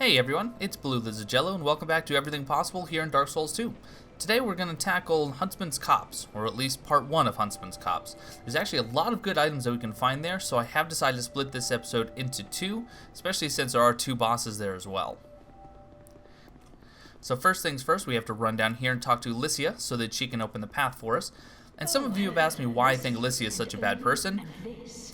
Hey everyone, it's BlueLizardJello and welcome back to Everything Possible here in Dark Souls 2. Today we're going to tackle Huntsman's Copse, or at least part 1 of Huntsman's Copse. There's actually a lot of good items that we can find there, so I have decided to split this episode into two, especially since there are two bosses there as well. So first things first, we have to run down here and talk to Lycia so that she can open the path for us. And some of you have asked me why I think Lycia is such a bad person.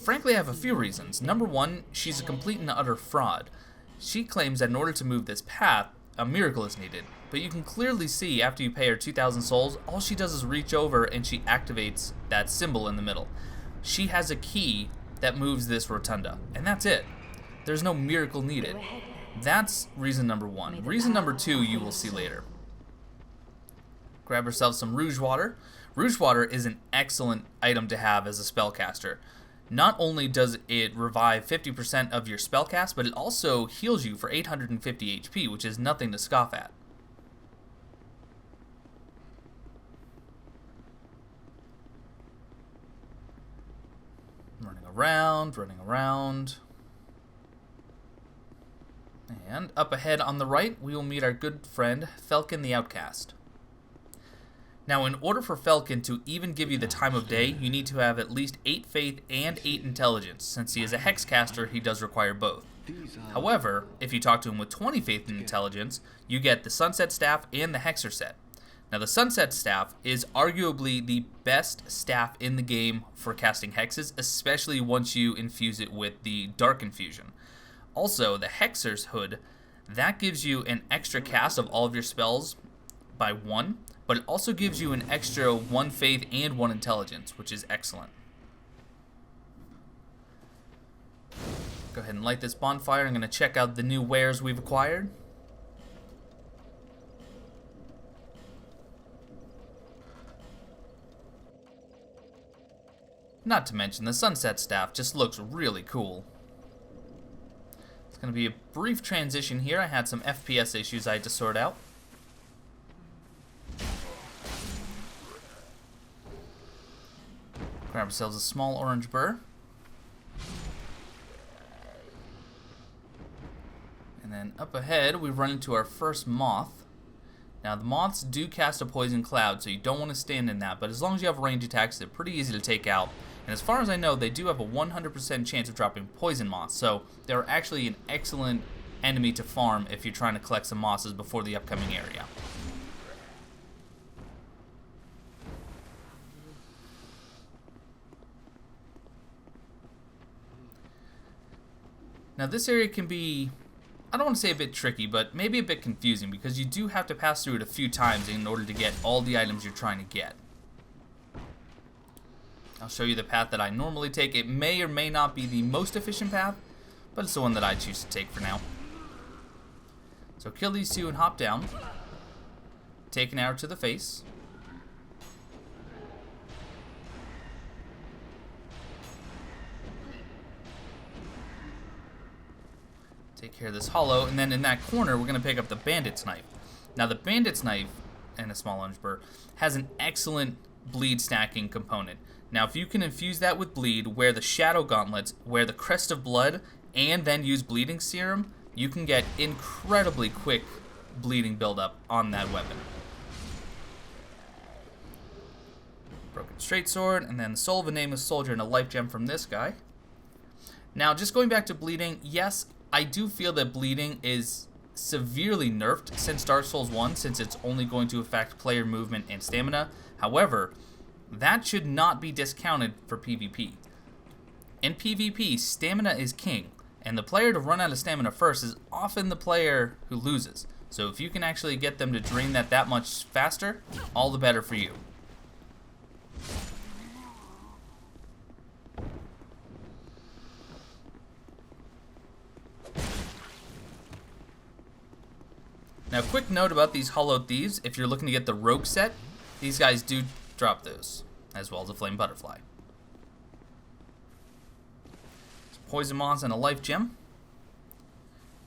Frankly, I have a few reasons. Number one, she's a complete and utter fraud. She claims that in order to move this path, a miracle is needed. But you can clearly see after you pay her 2,000 souls, all she does is reach over and she activates that symbol in the middle. She has a key that moves this rotunda, and that's it. There's no miracle needed. That's reason number one. Reason number two, you will see later. Grab yourself some Rouge Water. Rouge Water is an excellent item to have as a spellcaster. Not only does it revive 50% of your spellcast, but it also heals you for 850 HP, which is nothing to scoff at. Running around. And up ahead on the right, we will meet our good friend, Falcon the Outcast. Now, in order for Felkin to even give you the time of day, you need to have at least 8 faith and 8 intelligence. Since he is a hexcaster, he does require both. However, if you talk to him with 20 faith and intelligence, you get the Sunset Staff and the Hexer Set. Now, the Sunset Staff is arguably the best staff in the game for casting hexes, especially once you infuse it with the Dark Infusion. Also, the Hexer's Hood, that gives you an extra cast of all of your spells by 1, but it also gives you an extra 1 faith and 1 intelligence, which is excellent. Go ahead and light this bonfire. I'm going to check out the new wares we've acquired. Not to mention, the Sunset Staff just looks really cool. It's going to be a brief transition here. I had some FPS issues I had to sort out. Grab ourselves a small orange burr. And then up ahead, we run into our first moth. Now, the moths do cast a poison cloud, so you don't want to stand in that, but as long as you have range attacks, they're pretty easy to take out. And as far as I know, they do have a 100% chance of dropping poison moths, so they're actually an excellent enemy to farm if you're trying to collect some mosses before the upcoming area. Now, this area can be, I don't want to say a bit tricky, but maybe a bit confusing because you do have to pass through it a few times in order to get all the items you're trying to get. I'll show you the path that I normally take. It may or may not be the most efficient path, but it's the one that I choose to take for now. So kill these two and hop down. Take an arrow to the face. Take care of this hollow, and then in that corner we're going to pick up the Bandits Knife. Now the Bandits Knife, and a small orange burr, has an excellent bleed stacking component. Now if you can infuse that with bleed, wear the Shadow Gauntlets, wear the Crest of Blood, and then use Bleeding Serum, you can get incredibly quick bleeding buildup on that weapon. Broken Straight Sword, and then the Soul of a Nameless Soldier and a Lifegem from this guy. Now just going back to bleeding, yes, I do feel that bleeding is severely nerfed since Dark Souls 1, since it's only going to affect player movement and stamina. However, that should not be discounted for PvP. In PvP, stamina is king, and the player to run out of stamina first is often the player who loses. So if you can actually get them to drain that much faster, all the better for you. Now, quick note about these Hollowed Thieves. If you're looking to get the Rogue set, these guys do drop those, as well as a Flame Butterfly. Poison Moths and a Lifegem.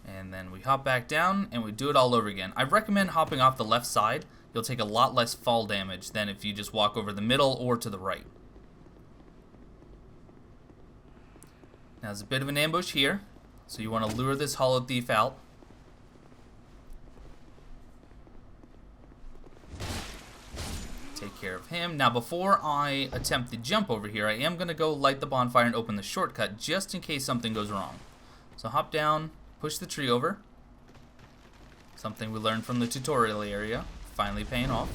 And then we hop back down, and we do it all over again. I recommend hopping off the left side. You'll take a lot less fall damage than if you just walk over the middle or to the right. Now, there's a bit of an ambush here, so you want to lure this Hollowed Thief out. take care of him. Now, before I attempt the jump over here, I am going to go light the bonfire and open the shortcut just in case something goes wrong. So hop down, push the tree over. Something we learned from the tutorial area, finally paying off.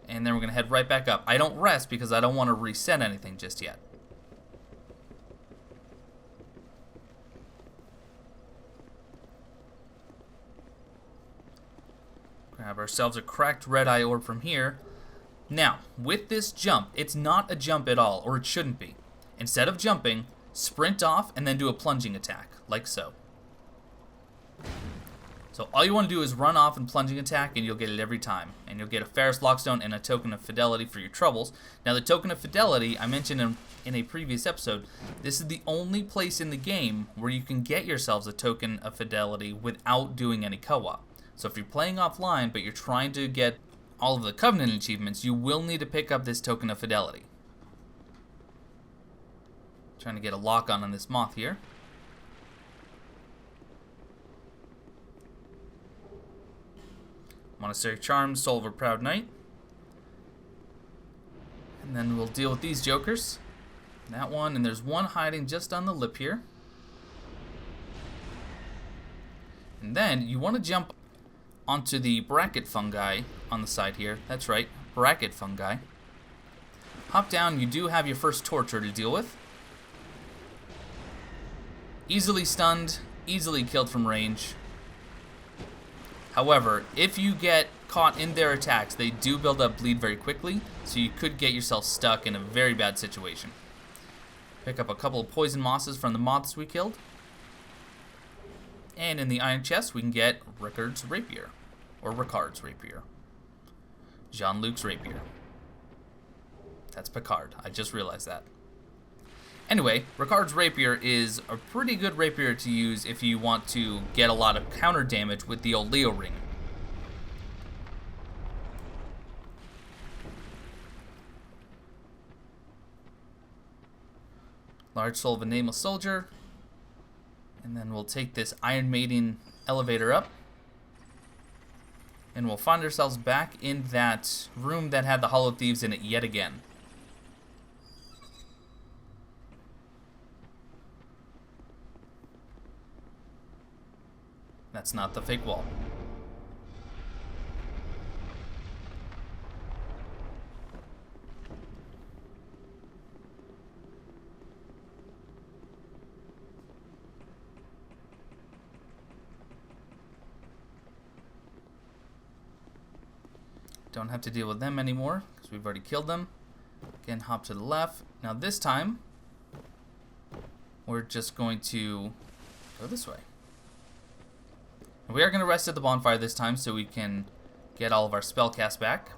And then we're going to head right back up. I don't rest because I don't want to reset anything just yet. Grab ourselves a cracked Red Eye Orb from here. Now, with this jump, it's not a jump at all, or it shouldn't be. Instead of jumping, sprint off and then do a plunging attack, like so. So all you want to do is run off and plunging attack, and you'll get it every time. And you'll get a Pharros Lockstone and a Token of Fidelity for your troubles. Now, the Token of Fidelity, I mentioned in a previous episode, this is the only place in the game where you can get yourselves a Token of Fidelity without doing any co-op. So if you're playing offline, but you're trying to get all of the Covenant achievements, you will need to pick up this Token of Fidelity. Trying to get a lock on this moth here. Monastery Charm, Soul of a Proud Knight. And then we'll deal with these jokers. That one, and there's one hiding just on the lip here. And then you want to jump onto the bracket fungi on the side here. That's right, bracket fungi. Hop down, you do have your first torture to deal with. Easily stunned, easily killed from range. However, if you get caught in their attacks, they do build up bleed very quickly, so you could get yourself stuck in a very bad situation. Pick up a couple of poison mosses from the moths we killed. And in the iron chest, we can get Ricard's Rapier, or Ricard's Rapier. Jean-Luc's Rapier. That's Picard, I just realized that. Anyway, Ricard's Rapier is a pretty good rapier to use if you want to get a lot of counter damage with the old Leo ring. Large soul of a Nameless soldier. And then we'll take this Iron Maiden elevator up. And we'll find ourselves back in that room that had the Hollow Thieves in it yet again. That's not the fake wall. Don't have to deal with them anymore because we've already killed them. Again, hop to the left. Now this time, we're just going to go this way. We are going to rest at the bonfire this time so we can get all of our spell cast back.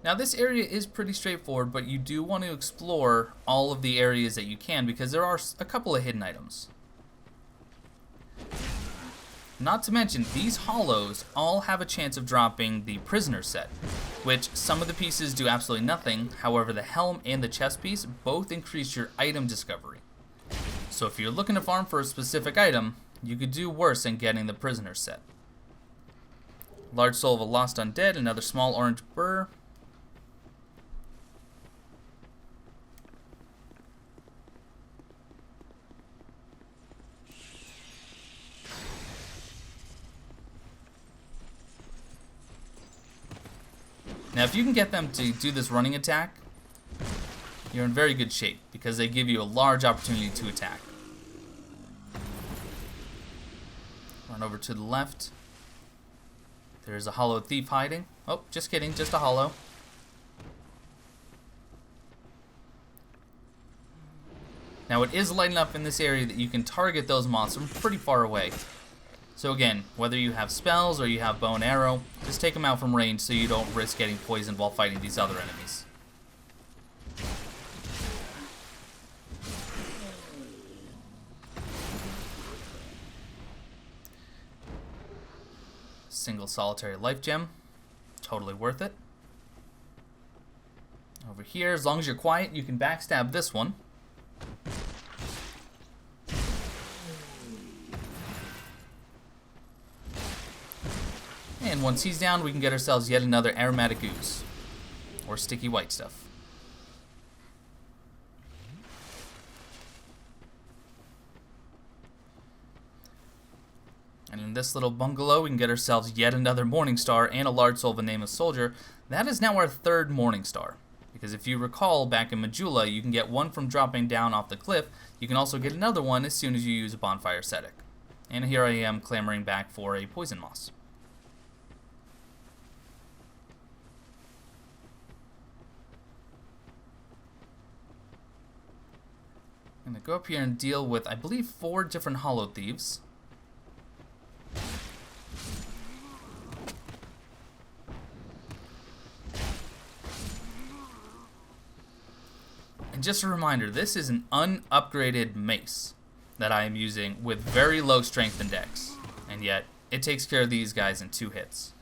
Now this area is pretty straightforward, but you do want to explore all of the areas that you can because there are a couple of hidden items. Not to mention, these hollows all have a chance of dropping the Prisoner Set, which some of the pieces do absolutely nothing. However, the helm and the chest piece both increase your item discovery. So if you're looking to farm for a specific item, you could do worse than getting the Prisoner Set. Large soul of a lost undead, another small orange burr. Now, if you can get them to do this running attack, you're in very good shape because they give you a large opportunity to attack. Run over to the left. There's a hollow thief hiding. Oh, just kidding, just a hollow. Now, it is light enough in this area that you can target those moths from pretty far away. So again, whether you have spells or you have bow and arrow, just take them out from range so you don't risk getting poisoned while fighting these other enemies. Single solitary Lifegem, totally worth it. Over here, as long as you're quiet, you can backstab this one. and once he's down, we can get ourselves yet another Aromatic Ooze. Or sticky white stuff. And in this little bungalow, we can get ourselves yet another Morningstar and a large soul of a Nameless Soldier. That is now our third Morningstar. Because if you recall, back in Majula, you can get one from dropping down off the cliff. You can also get another one as soon as you use a Bonfire Ascetic. And here I am clamoring back for a Poison Moss. I'm going to go up here and deal with, I believe, 4 different Hollow Thieves. And just a reminder, this is an unupgraded mace that I am using with very low strength and dex. And yet, it takes care of these guys in 2 hits.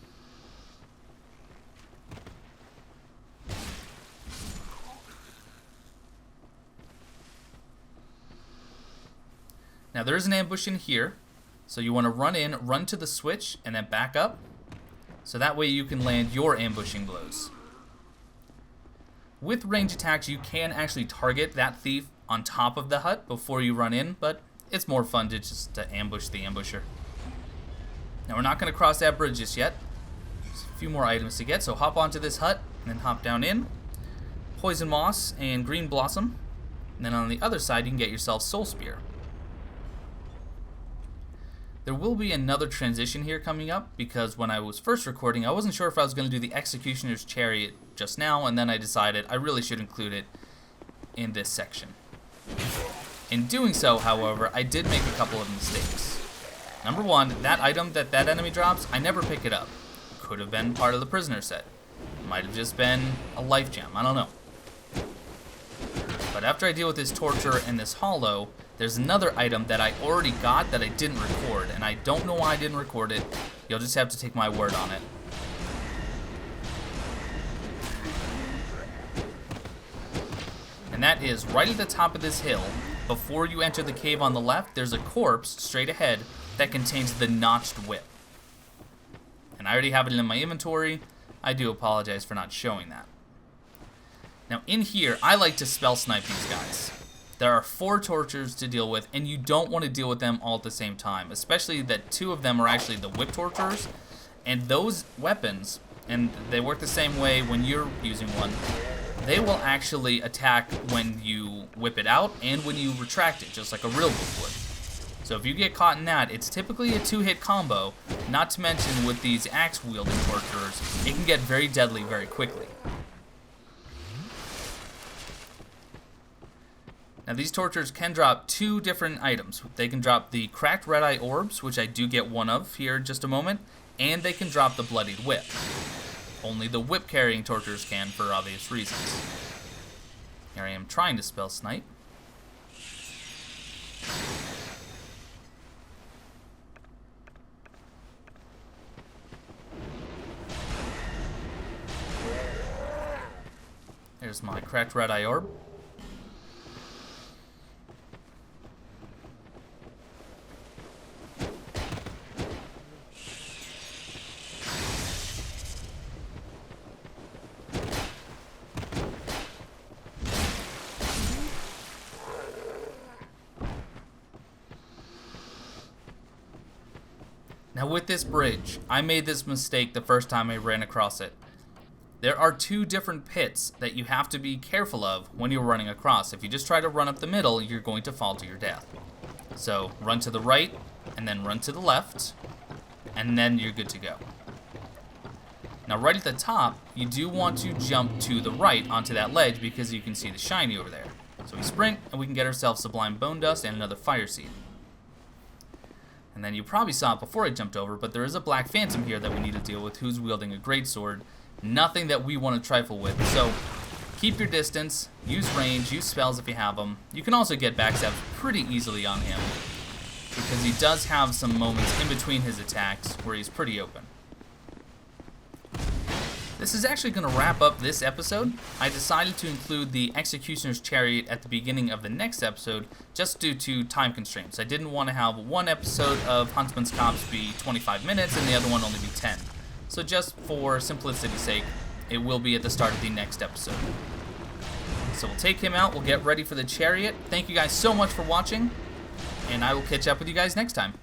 Now there is an ambush in here, so you want to run in, run to the switch, and then back up. So that way you can land your ambushing blows. With range attacks, you can actually target that thief on top of the hut before you run in, but it's more fun to just ambush the ambusher. Now we're not going to cross that bridge just yet. There's a few more items to get, so hop onto this hut, and then hop down in. Poison Moss and Green Blossom. And then on the other side, you can get yourself Soul Spear. There will be another transition here coming up, because when I was first recording, I wasn't sure if I was going to do the Executioner's Chariot just now, and then I decided I really should include it in this section. In doing so, however, I did make a couple of mistakes. Number 1, that item that enemy drops, I never pick it up. Could have been part of the prisoner set. Might have just been a Lifegem, I don't know. But after I deal with this Torture and this Hollow, there's another item that I already got that I didn't record, and I don't know why I didn't record it. You'll just have to take my word on it. And that is right at the top of this hill. Before you enter the cave on the left, there's a corpse straight ahead that contains the Notched Whip. And I already have it in my inventory. I do apologize for not showing that. Now in here, I like to spell snipe these guys. There are 4 tortures to deal with, and you don't want to deal with them all at the same time, especially that 2 of them are actually the whip tortures, and those weapons, and they work the same way when you're using one, they will actually attack when you whip it out and when you retract it, just like a real whip would. So if you get caught in that, it's typically a 2-hit combo, not to mention with these axe-wielding torturers, it can get very deadly very quickly. Now these torturers can drop 2 different items. They can drop the cracked Red Eye Orbs, which I do get one of here in just a moment, and they can drop the Bloodied Whip. Only the whip-carrying torturers can, for obvious reasons. Here I am trying to spell snipe. There's my cracked Red Eye Orb. Now with this bridge, I made this mistake the first time I ran across it. There are 2 different pits that you have to be careful of when you're running across. If you just try to run up the middle, you're going to fall to your death. So run to the right, and then run to the left, and then you're good to go. Now right at the top, you do want to jump to the right onto that ledge because you can see the shiny over there. So we sprint, and we can get ourselves Sublime Bone Dust and another Fire Seed. And then you probably saw it before I jumped over, but there is a Black Phantom here that we need to deal with who's wielding a greatsword. Nothing that we want to trifle with, so keep your distance, use range, use spells if you have them. You can also get backstabs pretty easily on him, because he does have some moments in between his attacks where he's pretty open. This is actually going to wrap up this episode. I decided to include the Executioner's Chariot at the beginning of the next episode just due to time constraints. I didn't want to have one episode of Huntsman's Copse be 25 minutes and the other one only be 10. So just for simplicity's sake, it will be at the start of the next episode. So we'll take him out, we'll get ready for the Chariot. Thank you guys so much for watching, and I will catch up with you guys next time.